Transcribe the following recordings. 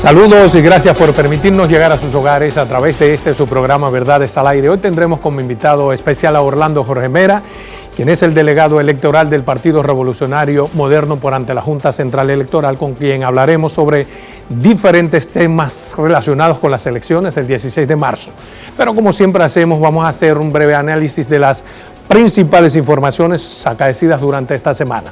Saludos y gracias por permitirnos llegar a sus hogares a través de su programa Verdades al Aire. Hoy tendremos como invitado especial a Orlando Jorge Mera, quien es el delegado electoral del Partido Revolucionario Moderno por ante la Junta Central Electoral, con quien hablaremos sobre diferentes temas relacionados con las elecciones del 16 de marzo. Pero como siempre hacemos, vamos a hacer un breve análisis de las principales informaciones acaecidas durante esta semana.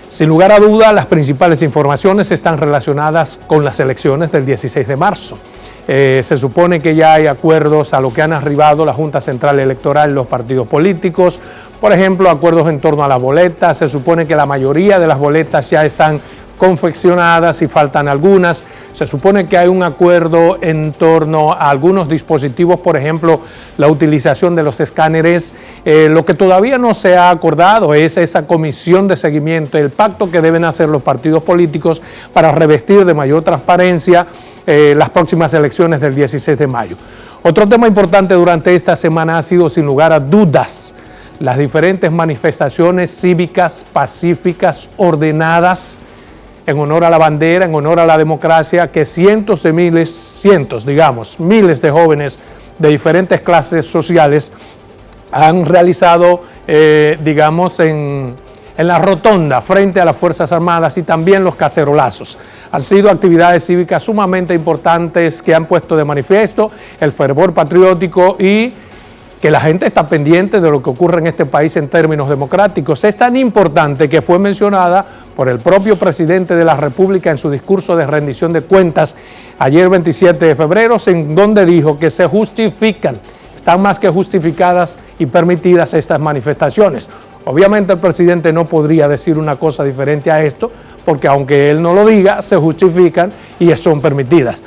Sin lugar a duda, las principales informaciones están relacionadas con las elecciones del 16 de marzo. Se supone que ya hay acuerdos a lo que han arribado la Junta Central Electoral y los partidos políticos. Por ejemplo, acuerdos en torno a las boletas. Se supone que la mayoría de las boletas ya están confeccionadas y faltan algunas. Se supone que hay un acuerdo en torno a algunos dispositivos, por ejemplo, la utilización de los escáneres. Lo que todavía no se ha acordado es esa comisión de seguimiento, el pacto que deben hacer los partidos políticos para revestir de mayor transparencia las próximas elecciones del 16 de mayo. Otro tema importante durante esta semana ha sido, sin lugar a dudas, las diferentes manifestaciones cívicas, pacíficas, ordenadas, en honor a la bandera, en honor a la democracia, que miles de jóvenes de diferentes clases sociales han realizado, en la rotonda frente a las Fuerzas Armadas y también los cacerolazos. Han sido actividades cívicas sumamente importantes que han puesto de manifiesto el fervor patriótico y que la gente está pendiente de lo que ocurre en este país en términos democráticos. Es tan importante que fue mencionada por el propio presidente de la República en su discurso de rendición de cuentas ayer 27 de febrero, en donde dijo que se justifican, están más que justificadas y permitidas estas manifestaciones. Obviamente el presidente no podría decir una cosa diferente a esto, porque aunque él no lo diga, se justifican y son permitidas.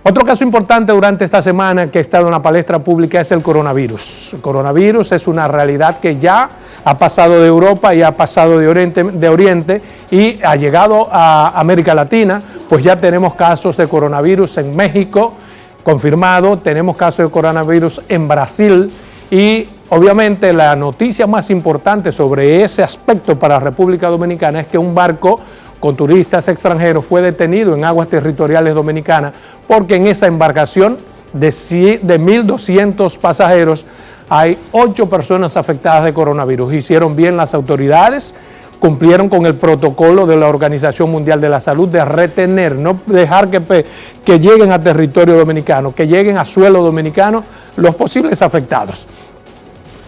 Otro caso importante durante esta semana que ha estado en la palestra pública es el coronavirus. El coronavirus es una realidad que ya ha pasado de Europa y ha pasado de Oriente y ha llegado a América Latina, pues ya tenemos casos de coronavirus en México confirmado, tenemos casos de coronavirus en Brasil y obviamente la noticia más importante sobre ese aspecto para la República Dominicana es que un barco con turistas extranjeros fue detenido en aguas territoriales dominicanas porque en esa embarcación de 1.200 pasajeros hay 8 personas afectadas de coronavirus. Hicieron bien las autoridades, cumplieron con el protocolo de la Organización Mundial de la Salud de retener, no dejar que lleguen a territorio dominicano, que lleguen a suelo dominicano los posibles afectados.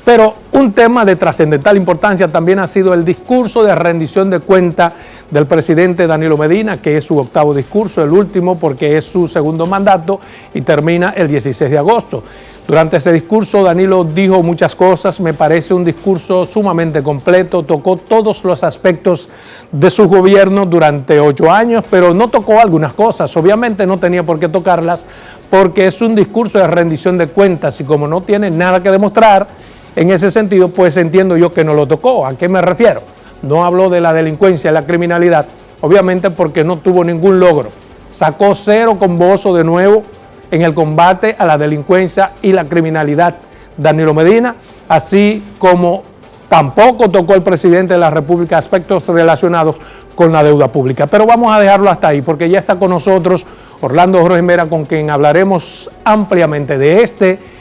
Pero un tema de trascendental importancia también ha sido el discurso de rendición de cuenta del presidente Danilo Medina, que es su 8º discurso, el último porque es su 2º mandato y termina el 16 de agosto. Durante ese discurso Danilo dijo muchas cosas, me parece un discurso sumamente completo, tocó todos los aspectos de su gobierno durante 8 años, pero no tocó algunas cosas, obviamente no tenía por qué tocarlas porque es un discurso de rendición de cuentas y como no tiene nada que demostrar, en ese sentido, pues entiendo yo que no lo tocó. ¿A qué me refiero? No habló de la delincuencia y la criminalidad, obviamente porque no tuvo ningún logro. Sacó 0 con bozo de nuevo en el combate a la delincuencia y la criminalidad Danilo Medina, así como tampoco tocó el presidente de la República aspectos relacionados con la deuda pública. Pero vamos a dejarlo hasta ahí porque ya está con nosotros Orlando Jorge Mera, con quien hablaremos ampliamente de este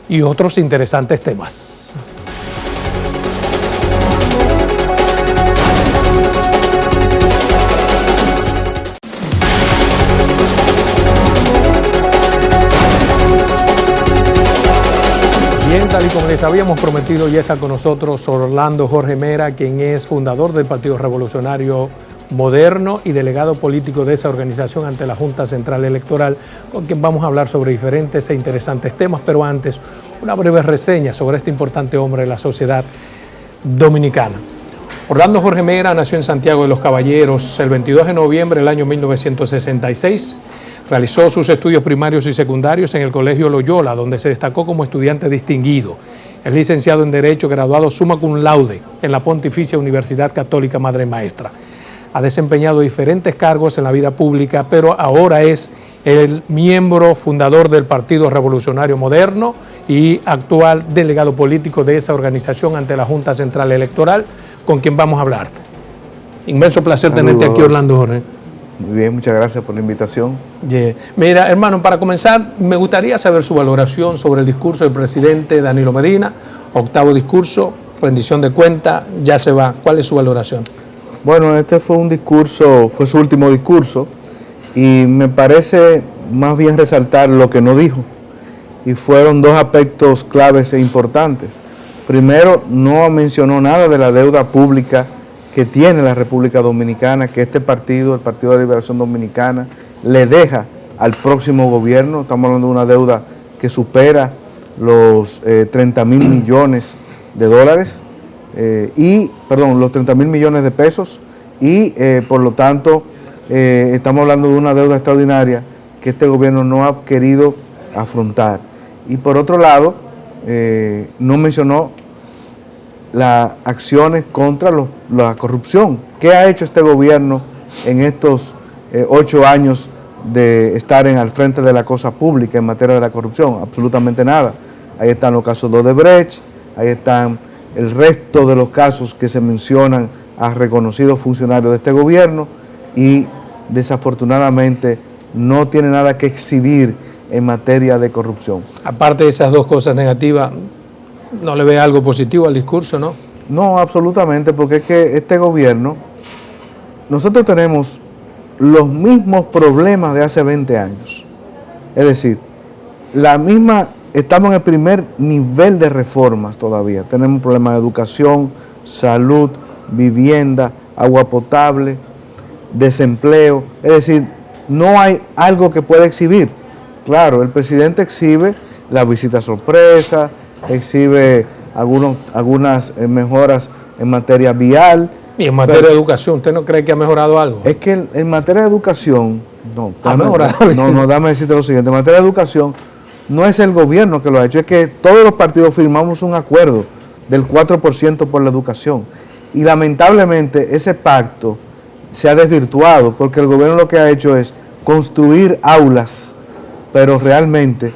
y otros interesantes temas. Bien, tal y como les habíamos prometido, ya está con nosotros Orlando Jorge Mera, quien es fundador del Partido Revolucionario Moderno y delegado político de esa organización ante la Junta Central Electoral, con quien vamos a hablar sobre diferentes e interesantes temas, pero antes una breve reseña sobre este importante hombre de la sociedad dominicana. Orlando Jorge Mera nació en Santiago de los Caballeros el 22 de noviembre del año 1966. Realizó sus estudios primarios y secundarios en el Colegio Loyola, donde se destacó como estudiante distinguido. Es licenciado en Derecho, graduado summa cum laude en la Pontificia Universidad Católica Madre y Maestra. Ha desempeñado diferentes cargos en la vida pública, pero ahora es el miembro fundador del Partido Revolucionario Moderno y actual delegado político de esa organización ante la Junta Central Electoral, con quien vamos a hablar. Inmenso placer tenerte aquí, Orlando Jorge. Muy bien, muchas gracias por la invitación. Yeah. Mira, hermano, para comenzar, me gustaría saber su valoración sobre el discurso del presidente Danilo Medina, octavo discurso, rendición de cuentas, ya se va. ¿Cuál es su valoración? Bueno, este fue un discurso, fue su último discurso, y me parece más bien resaltar lo que no dijo, y fueron dos aspectos claves e importantes. Primero, no mencionó nada de la deuda pública que tiene la República Dominicana, que este partido, el Partido de la Liberación Dominicana, le deja al próximo gobierno. Estamos hablando de una deuda que supera los 30,000 millones de dólares, los 30,000 millones de pesos, y por lo tanto estamos hablando de una deuda extraordinaria que este gobierno no ha querido afrontar. Y por otro lado, no mencionó las acciones contra la corrupción. ¿Qué ha hecho este gobierno en estos 8 años de estar al frente de la cosa pública en materia de la corrupción? Absolutamente nada. Ahí están los casos de Odebrecht, ahí están el resto de los casos que se mencionan a reconocidos funcionarios de este gobierno, y desafortunadamente no tiene nada que exhibir en materia de corrupción. Aparte de esas dos cosas negativas, ¿no le ve algo positivo al discurso, no? No, absolutamente, porque es que este gobierno, nosotros tenemos los mismos problemas de hace 20 años. Es decir, estamos en el primer nivel de reformas todavía. Tenemos problemas de educación, salud, vivienda, agua potable, desempleo. Es decir, no hay algo que pueda exhibir. Claro, el presidente exhibe la visita sorpresa, exhibe algunas mejoras en materia vial. Y en materia de educación, ¿usted no cree que ha mejorado algo? Es que en materia de educación, ha mejorado. Dame decirte lo siguiente, en materia de educación no es el gobierno que lo ha hecho, es que todos los partidos firmamos un acuerdo del 4% por la educación, y lamentablemente ese pacto se ha desvirtuado porque el gobierno lo que ha hecho es construir aulas, pero realmente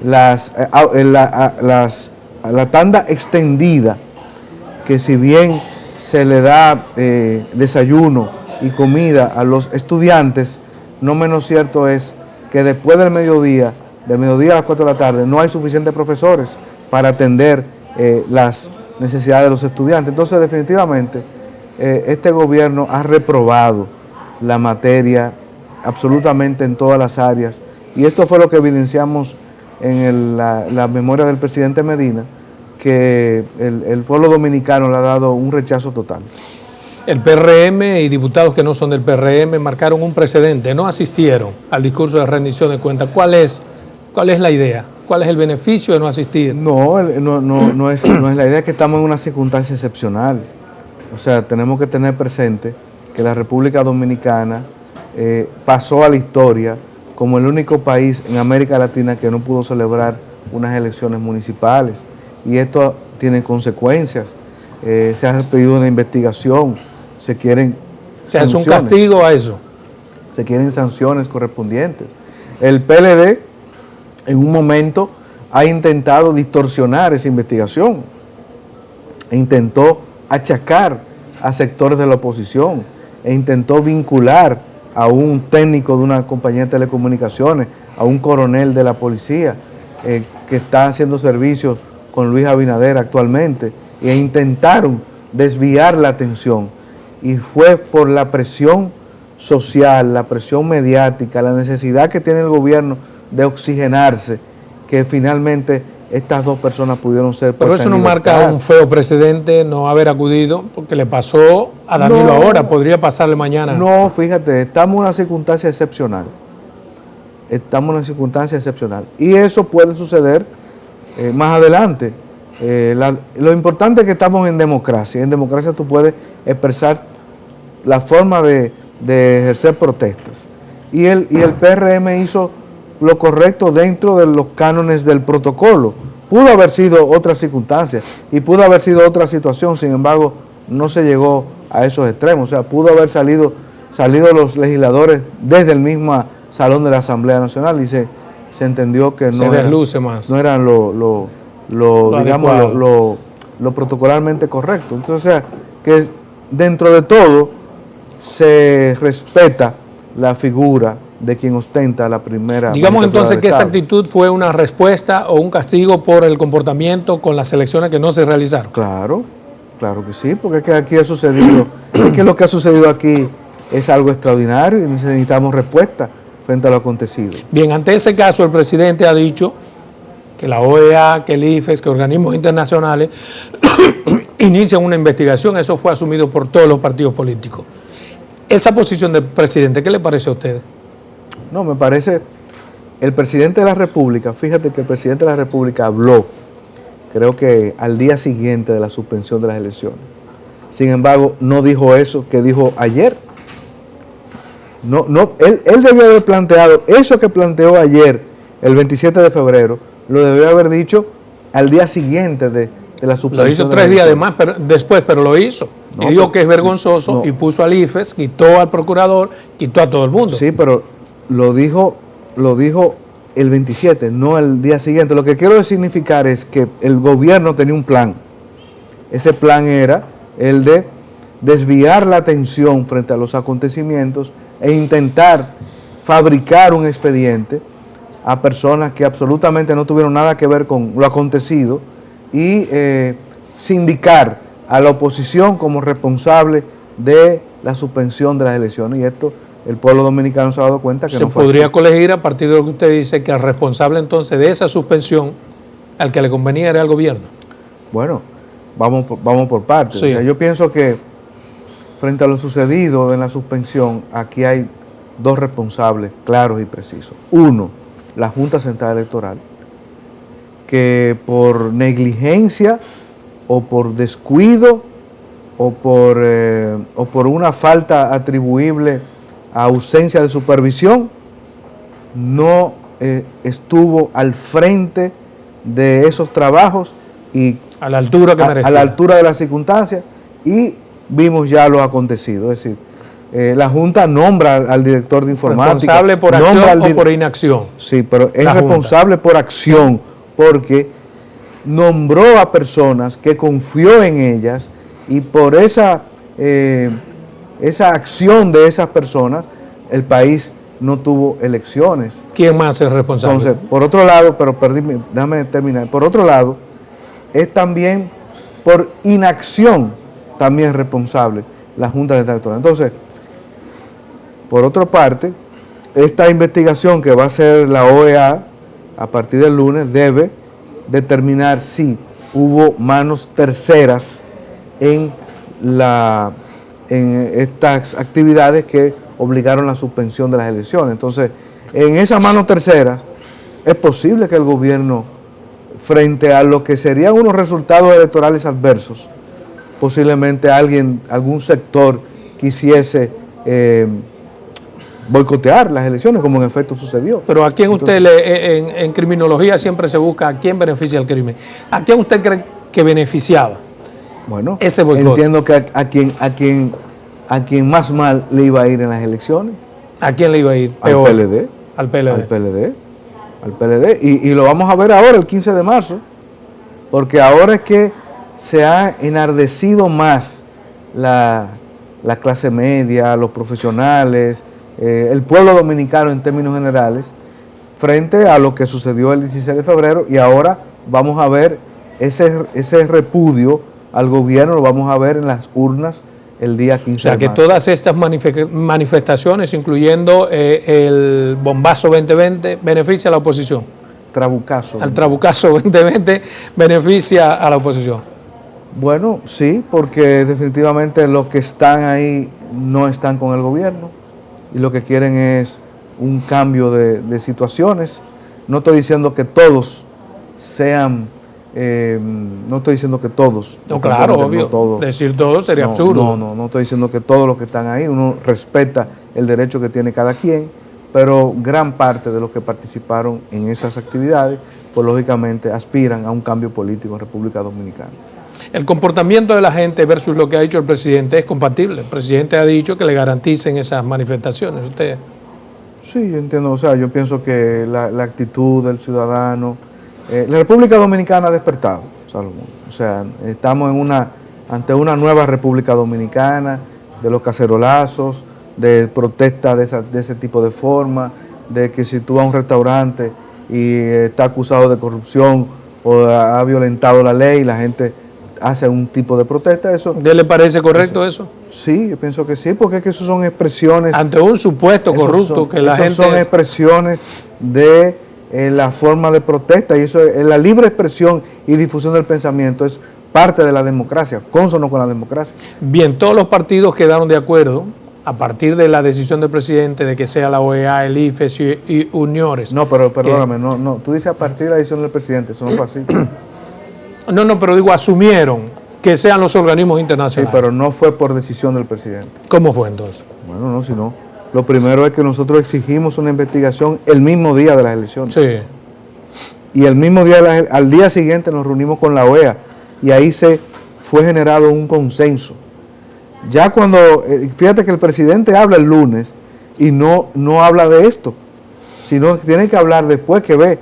la tanda extendida, que si bien se le da desayuno y comida a los estudiantes, no menos cierto es que después del mediodía a las 4 de la tarde, no hay suficientes profesores para atender las necesidades de los estudiantes. Entonces, definitivamente, este gobierno ha reprobado la materia absolutamente en todas las áreas, y esto fue lo que evidenciamos en la memoria del presidente Medina, que el pueblo dominicano le ha dado un rechazo total. El PRM y diputados que no son del PRM marcaron un precedente, no asistieron al discurso de rendición de cuentas. ¿Cuál es la idea? ¿Cuál es el beneficio de no asistir? No es la idea, que estamos en una circunstancia excepcional. O sea, tenemos que tener presente que la República Dominicana pasó a la historia como el único país en América Latina que no pudo celebrar unas elecciones municipales, y esto tiene consecuencias. Se ha pedido una investigación, se quieren ¿Se hace un castigo a eso? Se quieren sanciones correspondientes. El PLD en un momento ha intentado distorsionar esa investigación, e intentó achacar a sectores de la oposición, e intentó vincular a un técnico de una compañía de telecomunicaciones, a un coronel de la policía que está haciendo servicios con Luis Abinader actualmente, e intentaron desviar la atención, y fue por la presión social, la presión mediática, la necesidad que tiene el gobierno de oxigenarse, que finalmente estas dos personas pudieron ser puestas. Pero eso no marca un feo precedente no haber acudido, porque le pasó a Danilo ahora, podría pasarle mañana. No, fíjate, estamos en una circunstancia excepcional. Estamos en una circunstancia excepcional. Y eso puede suceder más adelante. Lo importante es que estamos en democracia. En democracia tú puedes expresar la forma de ejercer protestas. Y el PRM hizo lo correcto dentro de los cánones del protocolo. Pudo haber sido otra circunstancia y pudo haber sido otra situación, sin embargo, no se llegó a esos extremos. O sea, pudo haber salido los legisladores desde el mismo salón de la Asamblea Nacional, y se entendió que no eran lo protocolarmente correcto. Entonces, o sea, que dentro de todo se respeta la figura de quien ostenta la primera. Digamos entonces que esa Estado. actitud fue una respuesta o un castigo por el comportamiento con las elecciones que no se realizaron. Claro, claro que sí, porque es que aquí ha sucedido, es que lo que ha sucedido aquí es algo extraordinario y necesitamos respuesta frente a lo acontecido. Bien, ante ese caso el presidente ha dicho que la OEA, que el IFES, que organismos internacionales inician una investigación. Eso fue asumido por todos los partidos políticos. Esa posición del presidente, ¿qué le parece a usted? No, me parece, el presidente de la República, fíjate que el presidente de la República habló, creo que al día siguiente de la suspensión de las elecciones. Sin embargo, no dijo eso que dijo ayer. Él debió haber planteado eso que planteó ayer, el 27 de febrero, lo debió haber dicho al día siguiente de la suspensión. Lo hizo 3 días después, pero lo hizo. No, y dijo que es vergonzoso no. y puso al IFES, quitó al procurador, quitó a todo el mundo. Sí, pero lo dijo el 27, no el día siguiente. Lo que quiero significar es que el gobierno tenía un plan. Ese plan era el de desviar la atención frente a los acontecimientos e intentar fabricar un expediente a personas que absolutamente no tuvieron nada que ver con lo acontecido y sindicar a la oposición como responsable de la suspensión de las elecciones. Y esto el pueblo dominicano se ha dado cuenta que se no fue podría así. colegir a partir de lo que usted dice, que el responsable entonces de esa suspensión, al que le convenía era el gobierno. Bueno, vamos por partes. Sí. O sea, yo pienso que frente a lo sucedido en la suspensión, aquí hay dos responsables claros y precisos. Uno, la Junta Central Electoral, que por negligencia o por descuido o por una falta atribuible a ausencia de supervisión, no estuvo al frente de esos trabajos y A la altura que merecía. a la altura de las circunstancias, y vimos ya lo acontecido. Es decir, la Junta nombra al director de informática. ¿Responsable por acción o por inacción? Sí, pero es La Junta. responsable por acción, porque nombró a personas que confió en ellas, y por esa acción de esas personas, el país no tuvo elecciones. ¿Quién más es responsable? Entonces, por otro lado, pero déjame terminar, por otro lado, es también por inacción también responsable la Junta Central Electoral. Entonces, por otra parte, esta investigación que va a hacer la OEA a partir del lunes debe determinar si hubo manos terceras en estas actividades que obligaron la suspensión de las elecciones. Entonces, en esas manos terceras, es posible que el gobierno, frente a lo que serían unos resultados electorales adversos, posiblemente algún sector quisiese boicotear las elecciones, como en efecto sucedió. Pero ¿a quién en criminología siempre se busca a quién beneficia el crimen? ¿A quién usted cree que beneficiaba? Bueno, ese boicot. Entiendo que a quien más mal le iba a ir en las elecciones. ¿A quién le iba a ir? Al PLD. Al PLD. Al PLD. Y lo vamos a ver ahora, el 15 de marzo, porque ahora es que se ha enardecido más la clase media, los profesionales, el pueblo dominicano en términos generales, frente a lo que sucedió el 16 de febrero, y ahora vamos a ver ese repudio al gobierno, lo vamos a ver en las urnas el día 15 de marzo. O sea, que todas estas manifestaciones, incluyendo el bombazo 2020, beneficia a la oposición. Trabucazo. Al trabucazo 2020 beneficia a la oposición. Bueno, sí, porque definitivamente los que están ahí no están con el gobierno y lo que quieren es un cambio de situaciones. No estoy diciendo que todos sean, no estoy diciendo que todos. No, claro, obvio. No todos. Decir todo sería absurdo. No estoy diciendo que todos los que están ahí, uno respeta el derecho que tiene cada quien, pero gran parte de los que participaron en esas actividades, pues lógicamente aspiran a un cambio político en República Dominicana. El comportamiento de la gente versus lo que ha dicho el presidente es compatible. El presidente ha dicho que le garanticen esas manifestaciones. ¿Usted? Sí, yo entiendo. O sea, yo pienso que la actitud del ciudadano, la República Dominicana ha despertado, Salomón. O sea, estamos ante una nueva República Dominicana, de los cacerolazos, de protesta de ese tipo de forma, de que si tú vas a un restaurante y está acusado de corrupción o ha violentado la ley, la gente hace un tipo de protesta. Eso, ¿Qué le parece correcto eso? Sí, yo pienso que sí, porque es que eso son expresiones. Ante un supuesto corrupto que la gente... son expresiones de la forma de protesta, y eso es la libre expresión y difusión del pensamiento, es parte de la democracia, consono con la democracia. Bien, todos los partidos quedaron de acuerdo a partir de la decisión del presidente de que sea la OEA, el IFES y Uniores. No, pero perdóname, no, tú dices a partir de la decisión del presidente, eso no fue así. No, pero digo, asumieron que sean los organismos Sí, internacionales. pero no fue por decisión del presidente. ¿Cómo fue entonces? Bueno, no, sino lo primero es que nosotros exigimos una investigación el mismo día de las elecciones. Sí. Y el mismo día, al día siguiente nos reunimos con la OEA y ahí se fue generado un consenso. Ya cuando, fíjate que el presidente habla el lunes y no habla de esto, sino que tiene que hablar después que ve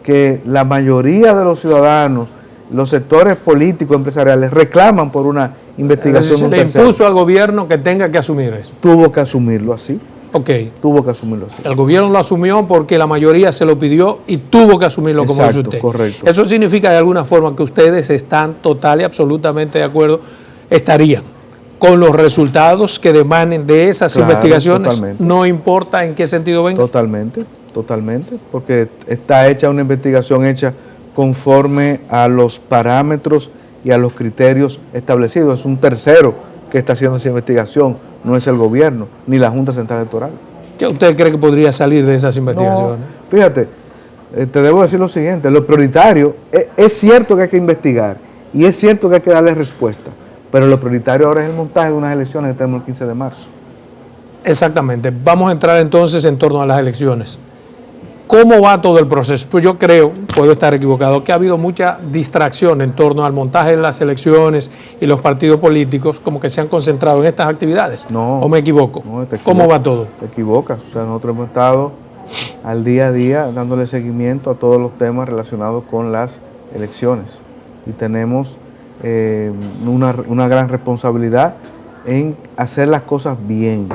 que la mayoría de los ciudadanos, los sectores políticos, empresariales, reclaman por una investigación. Se le impuso al gobierno que tenga que asumir eso. Tuvo que asumirlo así. Ok. Tuvo que asumirlo así. El gobierno lo asumió porque la mayoría se lo pidió y tuvo que asumirlo, como dice usted. Correcto. Eso significa de alguna forma que ustedes están total y absolutamente de acuerdo, estarían con los resultados que demanen de esas investigaciones, totalmente. No importa en qué sentido venga. Totalmente, porque está hecha una investigación hecha conforme a los parámetros y a los criterios establecidos. Es un tercero que está haciendo esa investigación, no es el gobierno, ni la Junta Central Electoral. ¿Qué usted cree que podría salir de esas investigaciones? No, fíjate, te debo decir lo siguiente, lo prioritario, es cierto que hay que investigar y es cierto que hay que darle respuesta, pero lo prioritario ahora es el montaje de unas elecciones que tenemos el 15 de marzo. Exactamente. Vamos a entrar entonces en torno a las elecciones. ¿Cómo va todo el proceso? Pues yo creo, puedo estar equivocado, que ha habido mucha distracción en torno al montaje de las elecciones y los partidos políticos, como que se han concentrado en estas actividades. No. ¿O me equivoco? No, te equivocas. ¿Cómo va todo? Te equivocas. O sea, nosotros hemos estado al día a día dándole seguimiento a todos los temas relacionados con las elecciones. Y tenemos una gran responsabilidad en hacer las cosas bien.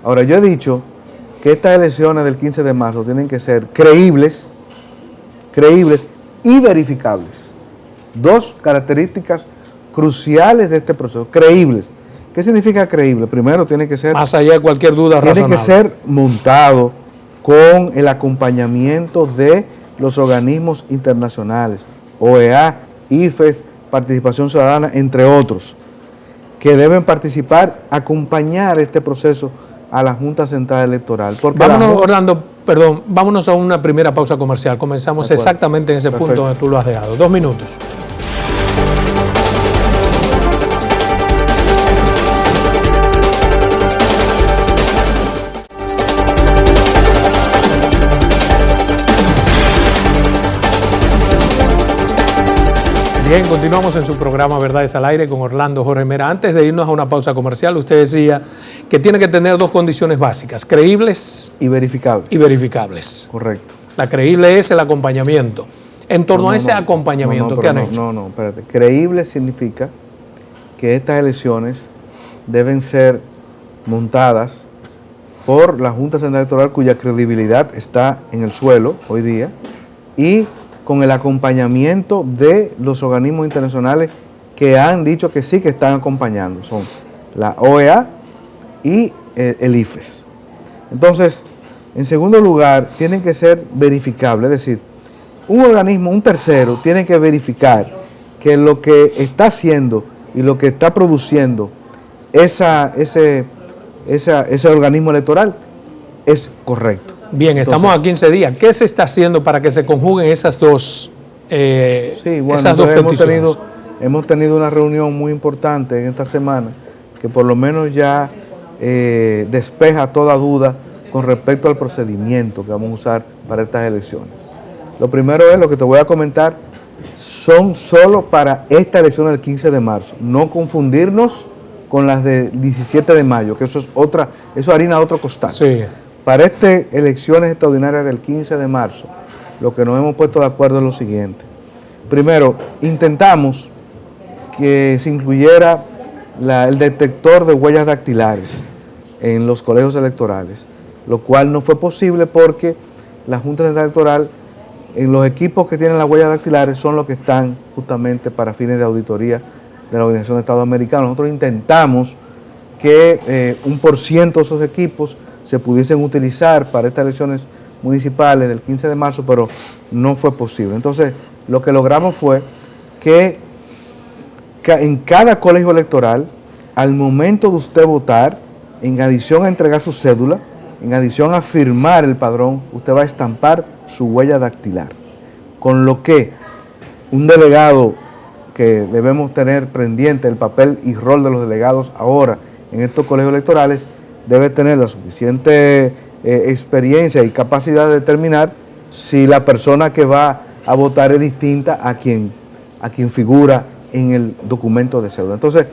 Ahora, yo he dicho que estas elecciones del 15 de marzo tienen que ser creíbles y verificables. Dos características cruciales de este proceso. Creíbles. ¿Qué significa creíble? Primero, tiene que ser... Más allá de cualquier duda razonable. Tiene que ser montado con el acompañamiento de los organismos internacionales, OEA, IFES, Participación Ciudadana, entre otros, que deben participar, acompañar este proceso a la Junta Central Electoral. Vámonos, Orlando, perdón, vámonos a una primera pausa comercial. Comenzamos exactamente en ese punto donde tú lo has dejado. 2 minutos. Bien, continuamos en su programa Verdades al Aire con Orlando Jorge Mera. Antes de irnos a una pausa comercial, usted decía que tiene que tener 2 condiciones básicas, creíbles y verificables. Correcto. La creíble es el acompañamiento. En torno a ese acompañamiento, ¿qué han hecho? No, espérate. Creíble significa que estas elecciones deben ser montadas por la Junta Central Electoral, cuya credibilidad está en el suelo hoy día, y con el acompañamiento de los organismos internacionales que han dicho que sí, que están acompañando. Son la OEA y el IFES. Entonces, en segundo lugar, tienen que ser verificables, es decir, un organismo, un tercero, tiene que verificar que lo que está haciendo y lo que está produciendo ese organismo electoral es correcto. Bien, estamos a 15 días. ¿Qué se está haciendo para que se conjuguen esas dos peticiones? Hemos tenido una reunión muy importante en esta semana que por lo menos ya despeja toda duda con respecto al procedimiento que vamos a usar para estas elecciones. Lo primero es lo que te voy a comentar, son solo para esta elección del 15 de marzo. No confundirnos con las del 17 de mayo, que eso es harina de otro costal. Sí. Para estas elecciones extraordinarias del 15 de marzo, lo que nos hemos puesto de acuerdo es lo siguiente. Primero, intentamos que se incluyera el detector de huellas dactilares en los colegios electorales, lo cual no fue posible porque la Junta Central Electoral, en los equipos que tienen las huellas dactilares, son los que están justamente para fines de auditoría de la Organización de Estados Americanos. Nosotros intentamos que 1% de esos equipos se pudiesen utilizar para estas elecciones municipales del 15 de marzo, pero no fue posible. Entonces, lo que logramos fue que en cada colegio electoral, al momento de usted votar, en adición a entregar su cédula, en adición a firmar el padrón, usted va a estampar su huella dactilar. Con lo que un delegado que debemos tener pendiente el papel y rol de los delegados ahora en estos colegios electorales, debe tener la suficiente experiencia y capacidad de determinar si la persona que va a votar es distinta a quien figura en el documento de cédula. Entonces,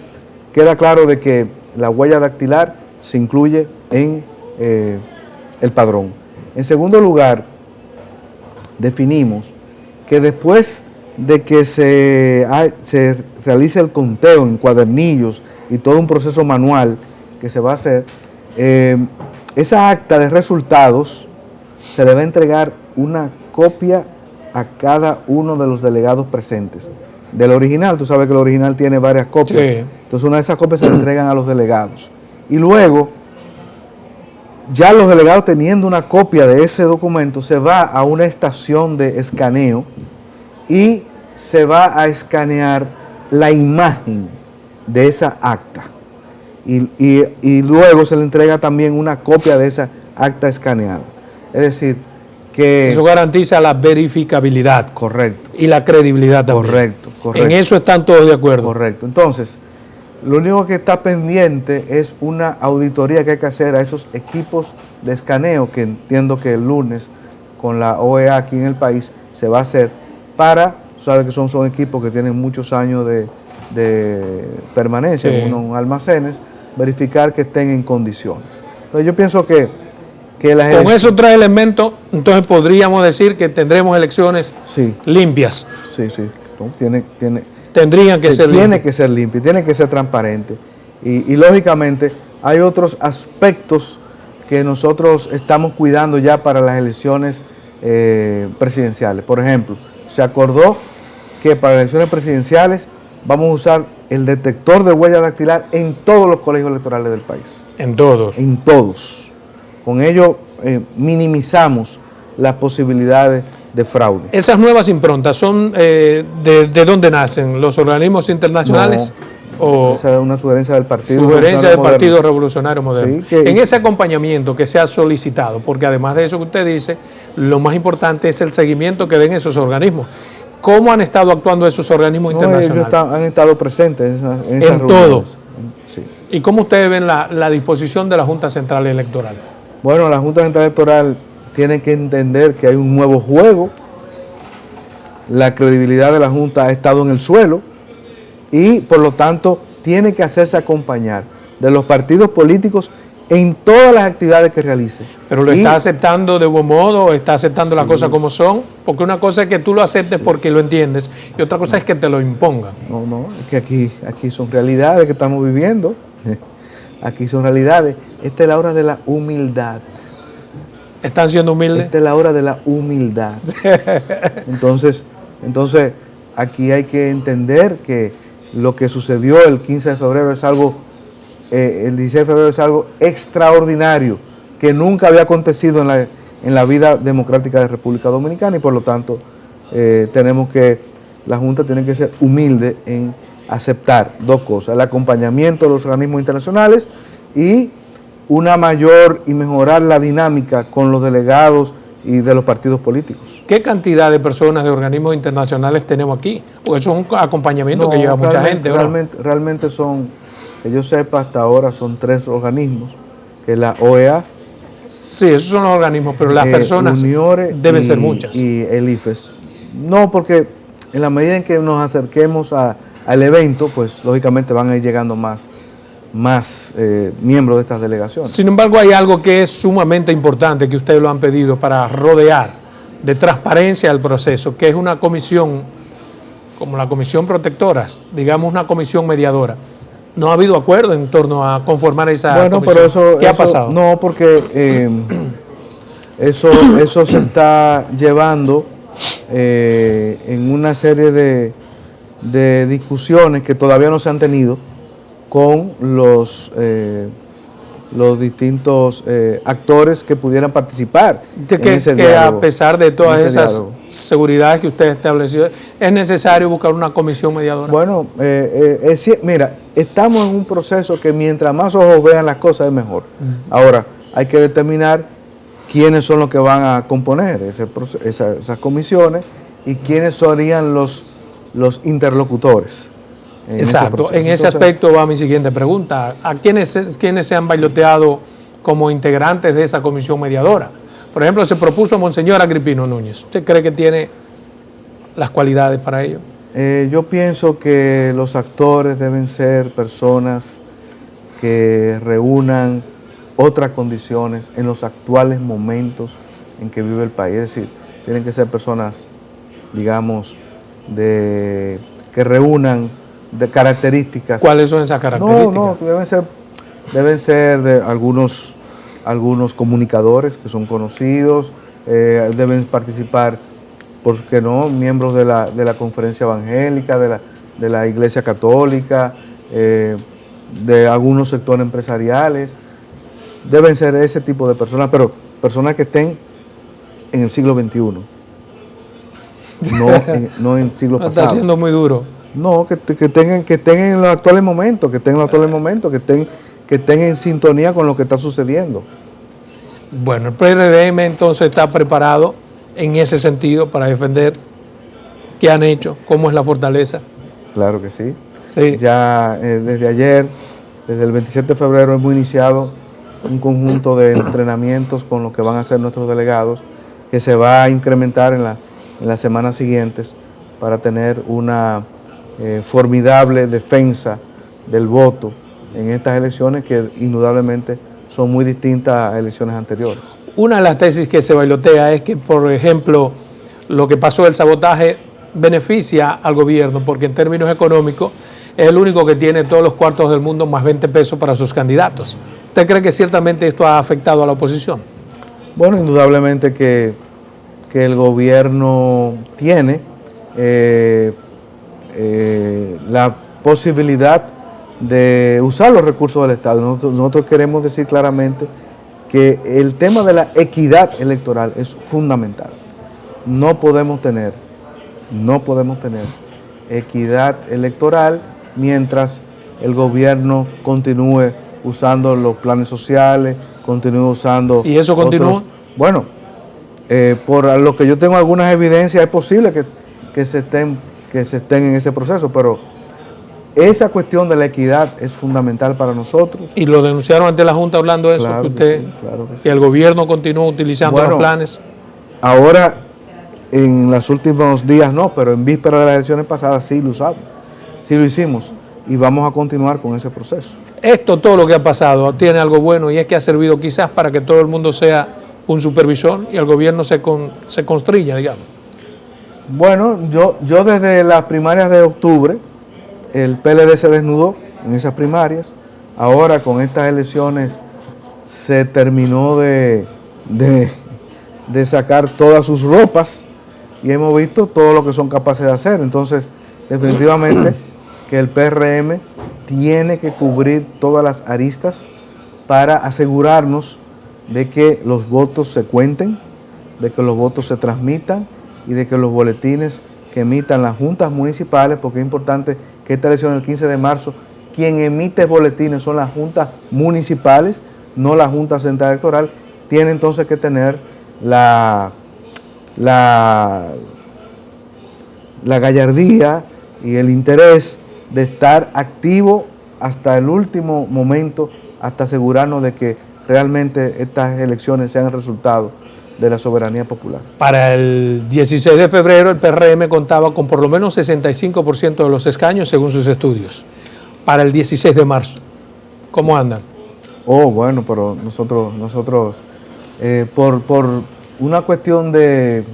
queda claro de que la huella dactilar se incluye en el padrón. En segundo lugar, definimos que después de que se realice el conteo en cuadernillos y todo un proceso manual que se va a hacer, esa acta de resultados se le va a entregar una copia a cada uno de los delegados presentes. Del original, tú sabes que el original tiene varias copias. Sí. Entonces una de esas copias se le entregan a los delegados. Y luego, ya los delegados teniendo una copia de ese documento, se va a una estación de escaneo y se va a escanear la imagen de esa acta. Y luego se le entrega también una copia de esa acta escaneada. Es decir, que... Eso garantiza la verificabilidad. Correcto. Y la credibilidad también. Correcto. En eso están todos de acuerdo. Correcto. Entonces, lo único que está pendiente es una auditoría que hay que hacer a esos equipos de escaneo, que entiendo que el lunes con la OEA aquí en el país se va a hacer para, sabes que son equipos que tienen muchos años de permanencia en unos almacenes, verificar que estén en condiciones. Entonces yo pienso que las con esos tres elementos, entonces podríamos decir que tendremos elecciones limpias. Sí. Tendrían que ser limpias. Tiene que ser limpio, tiene que ser transparente. Y lógicamente hay otros aspectos que nosotros estamos cuidando ya para las elecciones presidenciales. Por ejemplo, se acordó que para las elecciones presidenciales vamos a usar el detector de huella dactilar en todos los colegios electorales del país. ¿En todos? En todos. Con ello minimizamos las posibilidades de fraude. ¿Esas nuevas improntas son de dónde nacen? ¿Los organismos internacionales? No, esa es una sugerencia del Partido Revolucionario Moderno. Sí, en ese acompañamiento que se ha solicitado, porque además de eso que usted dice, lo más importante es el seguimiento que den esos organismos. ¿Cómo han estado actuando esos organismos internacionales? Ellos han estado presentes en esas reuniones. Todo. Sí. ¿Y cómo ustedes ven la disposición de la Junta Central Electoral? Bueno, la Junta Central Electoral tiene que entender que hay un nuevo juego, la credibilidad de la Junta ha estado en el suelo y por lo tanto tiene que hacerse acompañar de los partidos políticos en todas las actividades que realice. ¿Pero lo está aceptando de buen modo o está aceptando las cosas como son? Porque una cosa es que tú lo aceptes porque lo entiendes y otra cosa es que te lo impongan. No, es que aquí son realidades que estamos viviendo. Aquí son realidades. Esta es la hora de la humildad. ¿Están siendo humildes? Esta es la hora de la humildad. Entonces, aquí hay que entender que lo que sucedió el 15 de febrero es algo, el 16 de febrero es algo extraordinario, que nunca había acontecido en la vida democrática de República Dominicana y por lo tanto la Junta tiene que ser humilde en aceptar dos cosas, el acompañamiento de los organismos internacionales y una mayor y mejorar la dinámica con los delegados y de los partidos políticos. ¿Qué cantidad de personas de organismos internacionales tenemos aquí? Porque eso es un acompañamiento que lleva mucha gente. Realmente son, que yo sepa hasta ahora, son 3 organismos, que es la OEA. Sí, esos son los organismos, pero las personas deben ser muchas. Y el IFES. No, porque en la medida en que nos acerquemos al evento, pues lógicamente van a ir llegando más miembros de estas delegaciones. Sin embargo, hay algo que es sumamente importante que ustedes lo han pedido para rodear de transparencia al proceso, que es una comisión, como la comisión protectora, digamos una comisión mediadora, No ha habido acuerdo en torno a conformar esa Bueno, comisión. pero eso... ¿Qué ha eso- pasado? No, porque eso se está llevando en una serie de discusiones que todavía no se han tenido con los distintos actores que pudieran participar en ese Que a diálogo. pesar de todas en ese esas diálogo. seguridades que usted estableció, es necesario buscar una comisión mediadora. Bueno, mira, estamos en un proceso que mientras más ojos vean las cosas es mejor. Ahora, hay que determinar quiénes son los que van a componer esas comisiones y quiénes serían los interlocutores. Exacto. En ese Entonces, aspecto va mi siguiente pregunta. ¿A quiénes se han bailoteado como integrantes de esa comisión mediadora? Por ejemplo, se propuso a Monseñor Agripino Núñez. ¿Usted cree que tiene las cualidades para ello? yo pienso que los actores deben ser personas que reúnan otras condiciones en los actuales momentos en que vive el país. Es decir, tienen que ser personas, digamos, que reúnan de características. ¿Cuáles son esas características? No, deben ser de algunos comunicadores que son conocidos, deben participar, ¿por qué no?, miembros de la conferencia evangélica, de la iglesia católica, de algunos sectores empresariales. Deben ser ese tipo de personas, pero personas que estén en el siglo XXI, no en el siglo pasado. Está siendo muy duro. No, que estén en los actuales momentos, que estén en sintonía con lo que está sucediendo. Bueno, el PRM entonces está preparado en ese sentido para defender qué han hecho, cómo es la fortaleza. Claro que sí. Sí. Ya desde ayer, desde el 27 de febrero, hemos iniciado un conjunto de entrenamientos con lo que van a hacer nuestros delegados, que se va a incrementar en las semanas siguientes para tener una formidable defensa del voto en estas elecciones que indudablemente son muy distintas a elecciones anteriores. Una de las tesis que se bailotea es que, por ejemplo, lo que pasó del sabotaje beneficia al gobierno porque en términos económicos es el único que tiene todos los cuartos del mundo más 20 pesos para sus candidatos. ¿Usted cree que ciertamente esto ha afectado a la oposición? Bueno, indudablemente que el gobierno tiene la posibilidad de usar los recursos del Estado. Nosotros queremos decir claramente que el tema de la equidad electoral es fundamental. No podemos tener equidad electoral mientras el gobierno continúe usando los planes sociales, continúe usando... ¿Y eso continúa? Bueno, por lo que yo tengo algunas evidencias, es posible que se estén en ese proceso, pero esa cuestión de la equidad es fundamental para nosotros. Y lo denunciaron ante la Junta hablando de eso, Claro que que usted, sí, claro que sí. que el gobierno continúa utilizando Bueno, los planes. Ahora, en los últimos días no, pero en víspera de las elecciones pasadas sí lo usamos, sí lo hicimos y vamos a continuar con ese proceso. Esto, todo lo que ha pasado, tiene algo bueno y es que ha servido quizás para que todo el mundo sea un supervisor y el gobierno se constriña, digamos. Bueno, yo desde las primarias de octubre, el PLD se desnudó en esas primarias. Ahora con estas elecciones se terminó de sacar todas sus ropas y hemos visto todo lo que son capaces de hacer. Entonces, definitivamente que el PRM tiene que cubrir todas las aristas para asegurarnos de que los votos se cuenten, de que los votos se transmitan y de que los boletines que emitan las juntas municipales, porque es importante que esta elección el 15 de marzo, quien emite boletines son las juntas municipales, no la Junta Central Electoral, tiene entonces que tener la gallardía y el interés de estar activo hasta el último momento, hasta asegurarnos de que realmente estas elecciones sean el resultado de la soberanía popular. Para el 16 de febrero el PRM contaba con por lo menos 65% de los escaños según sus estudios. Para el 16 de marzo, ¿cómo andan? Oh, bueno, pero nosotros por una cuestión de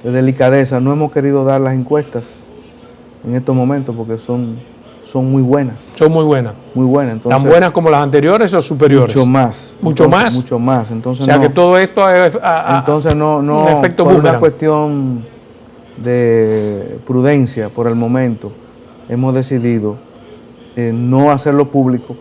delicadeza no hemos querido dar las encuestas en estos momentos porque son son muy buenas. Son muy buenas. Muy buenas. Entonces, ¿Tan buenas como las anteriores o superiores? Mucho más. ¿Mucho más? Mucho más. Entonces, o sea que todo esto es entonces no un efecto por boomerang. una cuestión de prudencia por el momento, hemos decidido no hacerlo público,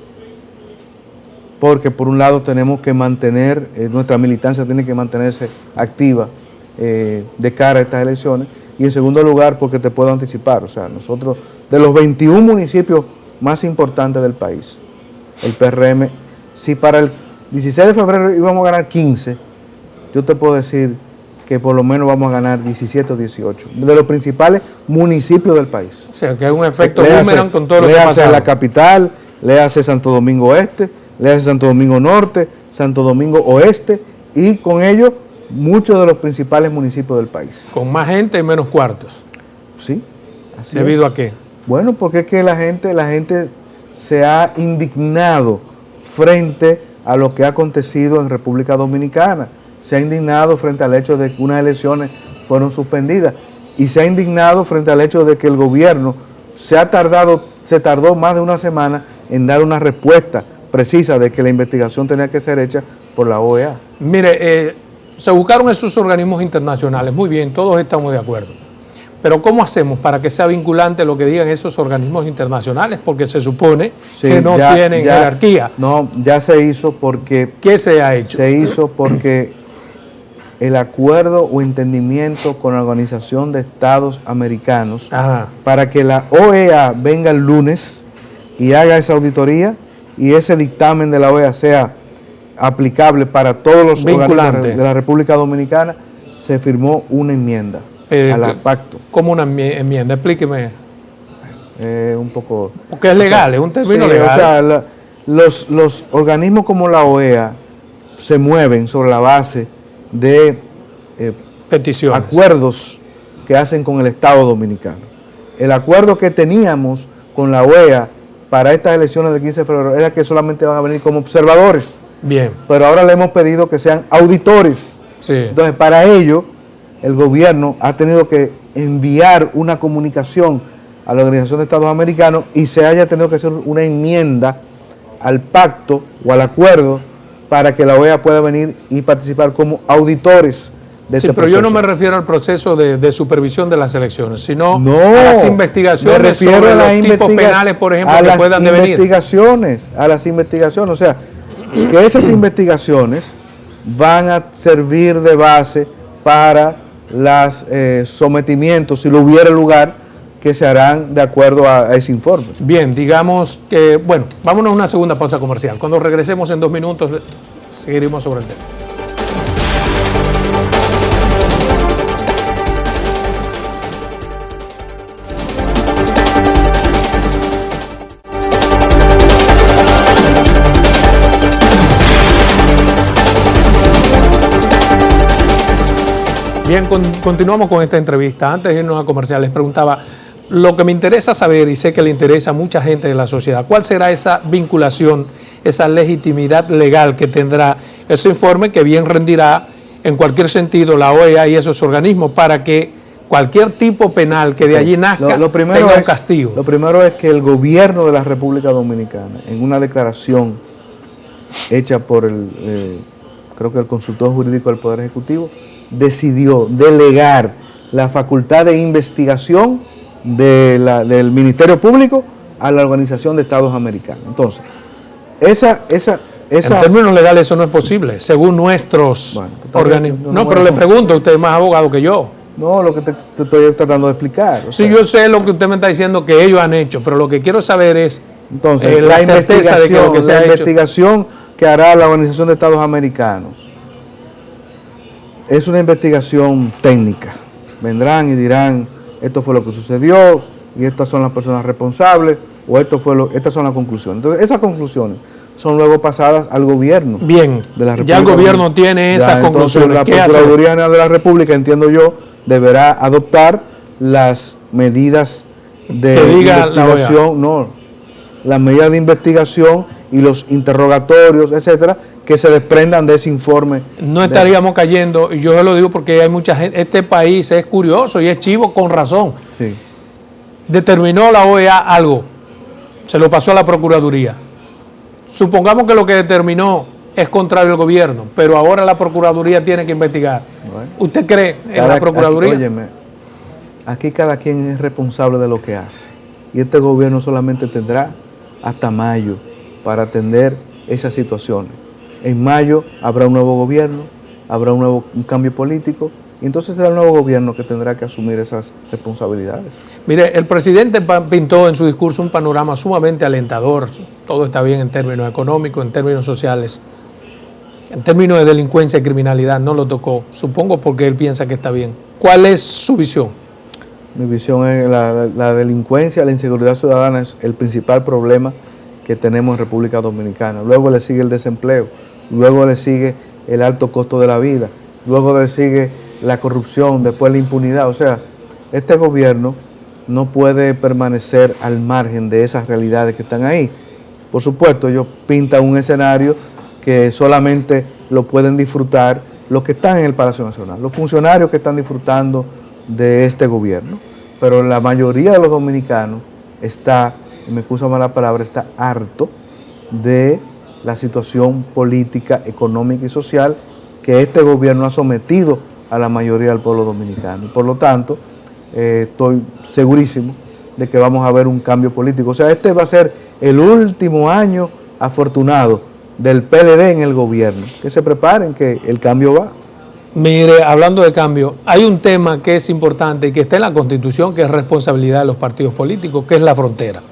porque por un lado tenemos que mantener, nuestra militancia tiene que mantenerse activa de cara a estas elecciones, y en segundo lugar porque te puedo anticipar, o sea, nosotros de los 21 municipios más importantes del país, el PRM, si para el 16 de febrero íbamos a ganar 15, yo te puedo decir que por lo menos vamos a ganar 17 o 18, de los principales municipios del país. O sea, que hay un efecto boomerang con todo lo que pasa. Léase la capital, léase Santo Domingo Este, léase Santo Domingo Norte, Santo Domingo Oeste, y con ello muchos de los principales municipios del país. Con más gente y menos cuartos. Sí, así ¿Debido es. a qué? Bueno, porque es que la gente se ha indignado frente a lo que ha acontecido en República Dominicana. Se ha indignado frente al hecho de que unas elecciones fueron suspendidas, y se ha indignado frente al hecho de que el gobierno se tardó más de una semana en dar una respuesta precisa de que la investigación tenía que ser hecha por la OEA. Mire, se buscaron esos organismos internacionales, muy bien, todos estamos de acuerdo. Pero ¿cómo hacemos para que sea vinculante lo que digan esos organismos internacionales? Porque se supone que no tienen jerarquía. No, ya se hizo porque... ¿Qué se ha hecho? Se hizo porque el acuerdo o entendimiento con la Organización de Estados Americanos, para que la OEA venga el lunes y haga esa auditoría, y ese dictamen de la OEA sea aplicable para todos los organismos de la República Dominicana, se firmó una enmienda al pacto. ¿Cómo una enmienda? Explíqueme. Un poco... Porque es legal, es un término legal. O sea, los organismos como la OEA se mueven sobre la base de peticiones, acuerdos que hacen con el Estado Dominicano. El acuerdo que teníamos con la OEA para estas elecciones del 15 de febrero era que solamente van a venir como observadores. Bien. Pero ahora le hemos pedido que sean auditores. Sí. Entonces, para ello, el gobierno ha tenido que enviar una comunicación a la Organización de Estados Americanos, y se haya tenido que hacer una enmienda al pacto o al acuerdo para que la OEA pueda venir y participar como auditores de este proceso. Yo no me refiero al proceso de supervisión de las elecciones, sino a las investigaciones sobre los tipos penales, por ejemplo, que puedan devenir. A las investigaciones, o sea, que esas investigaciones van a servir de base para los sometimientos, si lo hubiera lugar, que se harán de acuerdo a ese informe. Bien, digamos que, bueno, vámonos a una segunda pausa comercial. Cuando regresemos en 2 minutos, seguiremos sobre el tema. Bien, continuamos con esta entrevista. Antes de irnos a comercial, les preguntaba, lo que me interesa saber, y sé que le interesa a mucha gente de la sociedad, ¿cuál será esa vinculación, esa legitimidad legal que tendrá ese informe, que bien rendirá en cualquier sentido la OEA y esos organismos para que cualquier tipo penal que de allí nazca tenga un castigo? Lo primero es que el gobierno de la República Dominicana, en una declaración hecha por creo que el consultor jurídico del Poder Ejecutivo, decidió delegar la facultad de investigación del Ministerio Público a la Organización de Estados Americanos. Entonces, en términos legales eso no es posible, según nuestros organismos. Pero le pregunto, usted es más abogado que yo. No, lo que te estoy tratando de explicar. Sí, yo sé lo que usted me está diciendo que ellos han hecho, pero lo que quiero saber es entonces, la certeza de que lo que se ha hecho. La investigación que hará la Organización de Estados Americanos es una investigación técnica. Vendrán y dirán, esto fue lo que sucedió, y estas son las personas responsables, o estas son las conclusiones. Entonces, esas conclusiones son luego pasadas al gobierno. Bien, de la República. Ya el gobierno tiene esas conclusiones. La Procuraduría General de la República, entiendo yo, deberá adoptar las medidas de investigación, las medidas de investigación y los interrogatorios, etcétera, que se desprendan de ese informe. No estaríamos cayendo, y yo lo digo porque hay mucha gente, este país es curioso y es chivo con razón. Sí. Determinó la OEA algo, se lo pasó a la Procuraduría. Supongamos que lo que determinó es contrario al gobierno, pero ahora la Procuraduría tiene que investigar. Bueno, ¿usted cree en la Procuraduría? Óyeme, aquí cada quien es responsable de lo que hace. Y este gobierno solamente tendrá hasta mayo para atender esas situaciones. En mayo habrá un nuevo gobierno, habrá un cambio político, y entonces será el nuevo gobierno que tendrá que asumir esas responsabilidades. Mire, el presidente pintó en su discurso un panorama sumamente alentador. Todo está bien en términos económicos, en términos sociales. En términos de delincuencia y criminalidad no lo tocó, supongo porque él piensa que está bien. ¿Cuál es su visión? Mi visión es la delincuencia, la inseguridad ciudadana es el principal problema que tenemos en República Dominicana. Luego le sigue el desempleo, luego le sigue el alto costo de la vida, luego le sigue la corrupción, después la impunidad. O sea, este gobierno no puede permanecer al margen de esas realidades que están ahí. Por supuesto, ellos pintan un escenario que solamente lo pueden disfrutar los que están en el Palacio Nacional, los funcionarios que están disfrutando de este gobierno. Pero la mayoría de los dominicanos está, me excusa más la palabra, está harto de la situación política, económica y social que este gobierno ha sometido a la mayoría del pueblo dominicano. Y por lo tanto, estoy segurísimo de que vamos a ver un cambio político. O sea, este va a ser el último año afortunado del PLD en el gobierno. Que se preparen, que el cambio va. Mire, hablando de cambio, hay un tema que es importante y que está en la Constitución, que es responsabilidad de los partidos políticos, que es la frontera.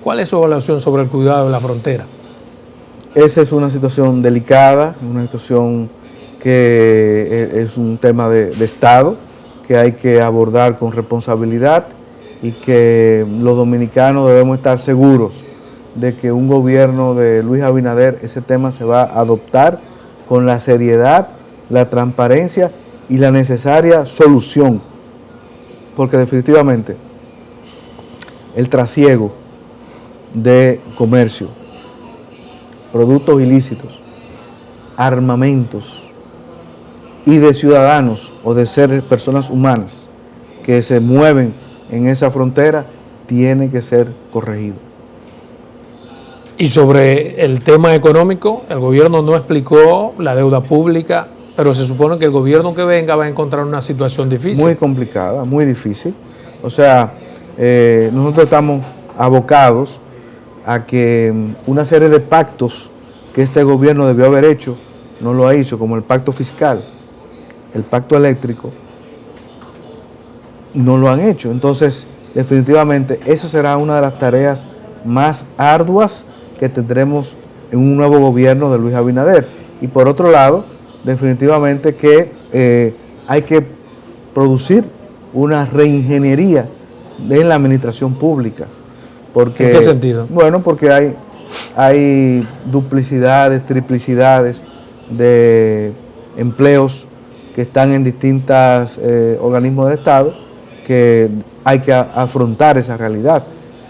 ¿Cuál es su evaluación sobre el cuidado de la frontera? Esa es una situación delicada, una situación que es un tema de Estado, que hay que abordar con responsabilidad y que los dominicanos debemos estar seguros de que un gobierno de Luis Abinader, ese tema se va a adoptar con la seriedad, la transparencia y la necesaria solución, porque definitivamente el trasiego de comercio, productos ilícitos, armamentos y de ciudadanos o de seres, personas humanas que se mueven en esa frontera, tiene que ser corregido. Y sobre el tema económico, el gobierno no explicó la deuda pública, pero se supone que el gobierno que venga va a encontrar una situación difícil. Muy complicada, muy difícil. O sea, nosotros estamos abocados a que una serie de pactos que este gobierno debió haber hecho, no lo ha hecho, como el pacto fiscal, el pacto eléctrico, no lo han hecho. Entonces, definitivamente, esa será una de las tareas más arduas que tendremos en un nuevo gobierno de Luis Abinader. Y por otro lado, definitivamente que hay que producir una reingeniería en la administración pública. Porque, ¿en qué sentido? Bueno, porque hay duplicidades, triplicidades de empleos que están en distintos organismos del Estado, que hay que afrontar esa realidad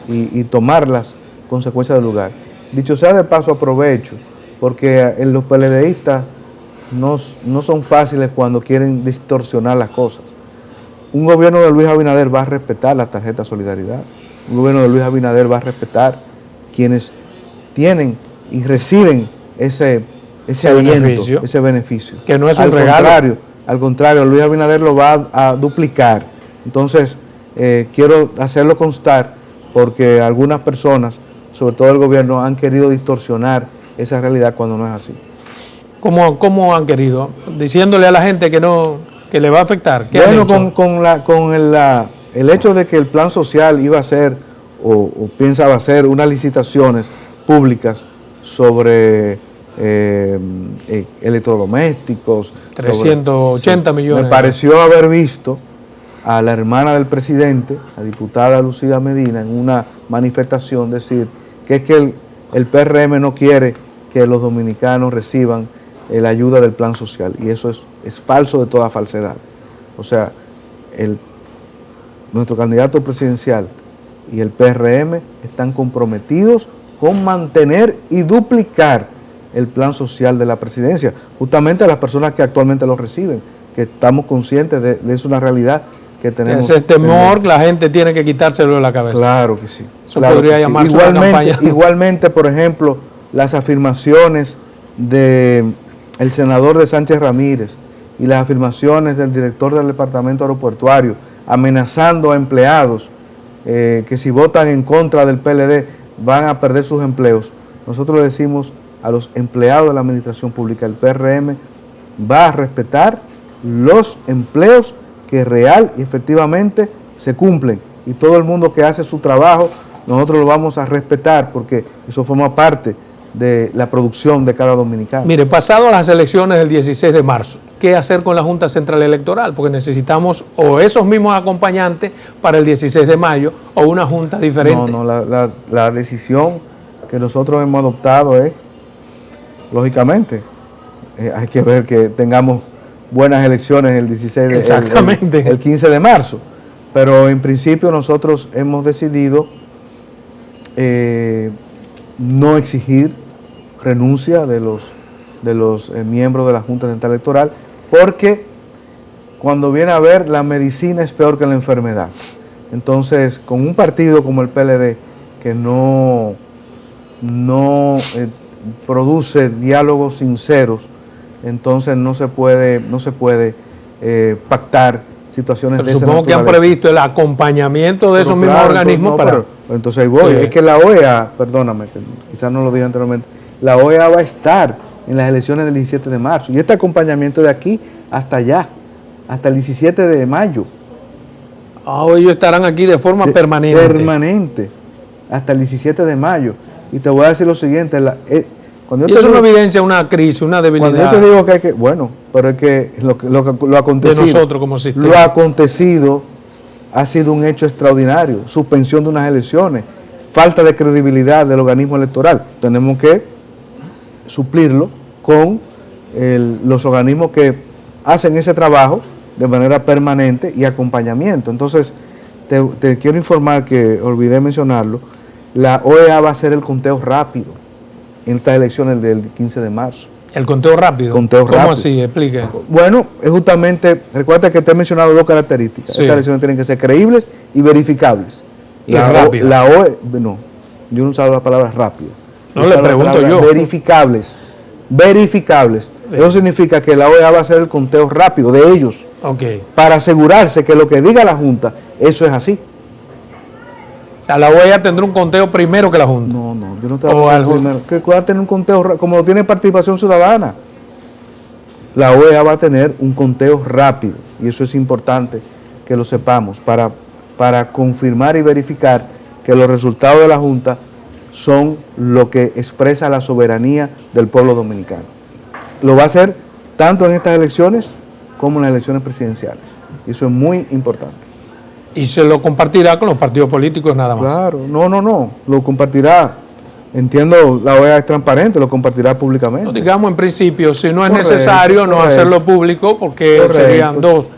y tomar las consecuencias del lugar. Dicho sea de paso, aprovecho, porque los PLDistas no son fáciles cuando quieren distorsionar las cosas. Un gobierno de Luis Abinader va a respetar la tarjeta Solidaridad. Un gobierno de Luis Abinader va a respetar quienes tienen y reciben ese aliento, ese beneficio. Que no es un regalo. Al contrario, Luis Abinader lo va a duplicar. Entonces, quiero hacerlo constar porque algunas personas, sobre todo el gobierno, han querido distorsionar esa realidad cuando no es así. ¿Cómo han querido? Diciéndole a la gente que le va a afectar. Bueno, con el hecho de que el plan social iba a ser o pensaba hacer unas licitaciones públicas sobre electrodomésticos. 380 millones. Me pareció haber visto a la hermana del presidente, la diputada Lucía Medina, en una manifestación decir que es que el PRM no quiere que los dominicanos reciban la ayuda del plan social, y eso es falso de toda falsedad. O sea, nuestro candidato presidencial y el PRM están comprometidos con mantener y duplicar el plan social de la presidencia, justamente a las personas que actualmente lo reciben, que estamos conscientes de eso, una realidad que tenemos. Ese temor, la gente tiene que quitárselo de la cabeza. Claro que sí. Eso Claro podría que sí. llamarse una campaña. Igualmente, por ejemplo, las afirmaciones del senador de Sánchez Ramírez y las afirmaciones del director del departamento aeroportuario amenazando a empleados que si votan en contra del PLD van a perder sus empleos. Nosotros le decimos a los empleados de la administración pública, el PRM va a respetar los empleos que real y efectivamente se cumplen, y todo el mundo que hace su trabajo nosotros lo vamos a respetar porque eso forma parte de la producción de cada dominicano. Mire, pasado las elecciones del 16 de marzo, ¿qué hacer con la Junta Central Electoral? Porque necesitamos o esos mismos acompañantes para el 16 de mayo o una junta diferente. No, la decisión que nosotros hemos adoptado es, lógicamente, hay que ver que tengamos buenas elecciones el 16 de Exactamente. El 15 de marzo, pero en principio nosotros hemos decidido no exigir renuncia de los miembros de la Junta Central Electoral, porque cuando viene a ver, la medicina es peor que la enfermedad. Entonces, con un partido como el PLD que no produce diálogos sinceros, entonces no se puede pactar situaciones Pero de esa supongo que han naturaleza. previsto el acompañamiento de esos mismos organismos para... Entonces ahí voy. Sí. Es que la OEA, perdóname, que quizás no lo dije anteriormente, la OEA va a estar en las elecciones del 17 de marzo. Y este acompañamiento de aquí hasta allá, hasta el 17 de mayo. Ellos estarán aquí de forma permanente. Permanente, hasta el 17 de mayo. Y te voy a decir lo siguiente, cuando Y yo eso te no digo, evidencia una crisis, una debilidad cuando yo te digo que hay que, bueno, pero es que lo acontecido, de nosotros como sistema. lo acontecido ha sido un hecho extraordinario, suspensión de unas elecciones, falta de credibilidad del organismo electoral. Tenemos que suplirlo con los organismos que hacen ese trabajo de manera permanente y acompañamiento. Entonces, te quiero informar que olvidé mencionarlo, la OEA va a hacer el conteo rápido en estas elecciones del 15 de marzo. El conteo rápido. Conteo ¿Cómo rápido. así? Explique. Bueno, es justamente, recuerda que te he mencionado dos características. Sí. Estas elecciones tienen que ser creíbles y verificables. Y rápidas. No, yo no uso la palabra rápido. No, Yo le uso la pregunto palabra yo. Verificables. Verificables. Sí. Eso significa que la OEA va a hacer el conteo rápido de ellos Ok. para asegurarse que lo que diga la Junta, eso es así. O sea, la OEA tendrá un conteo primero que la Junta. No, yo no te O hablo algo. primero. Que va a tener un conteo, como lo tiene participación ciudadana. La OEA va a tener un conteo rápido, y eso es importante que lo sepamos, para confirmar y verificar que los resultados de la Junta son lo que expresa la soberanía del pueblo dominicano. Lo va a hacer tanto en estas elecciones como en las elecciones presidenciales. Y eso es muy importante. Y se lo compartirá con los partidos políticos nada más. Claro, no, lo compartirá. Entiendo, la OEA es transparente, lo compartirá públicamente. No, digamos en principio, si no es Correcto, necesario no correcto. hacerlo público, porque Correcto. serían dos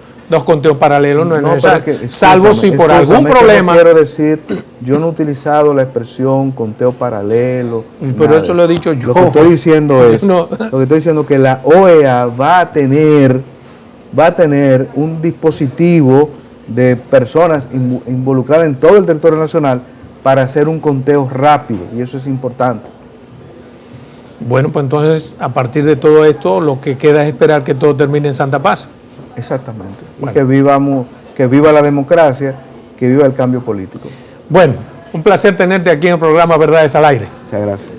conteos paralelos, no es necesario. pero es que, salvo si por algún escúchame, problema... Quiero decir, yo no he utilizado la expresión conteo paralelo. Pero nada. eso lo he dicho yo. Lo que estoy diciendo es, No. lo que estoy diciendo es que la OEA va a tener un dispositivo de personas involucradas en todo el territorio nacional para hacer un conteo rápido, y eso es importante. Bueno, pues entonces, a partir de todo esto, lo que queda es esperar que todo termine en Santa Paz. Exactamente. Bueno. Y que viva la democracia, que viva el cambio político. Bueno, un placer tenerte aquí en el programa Verdades al Aire. Muchas gracias.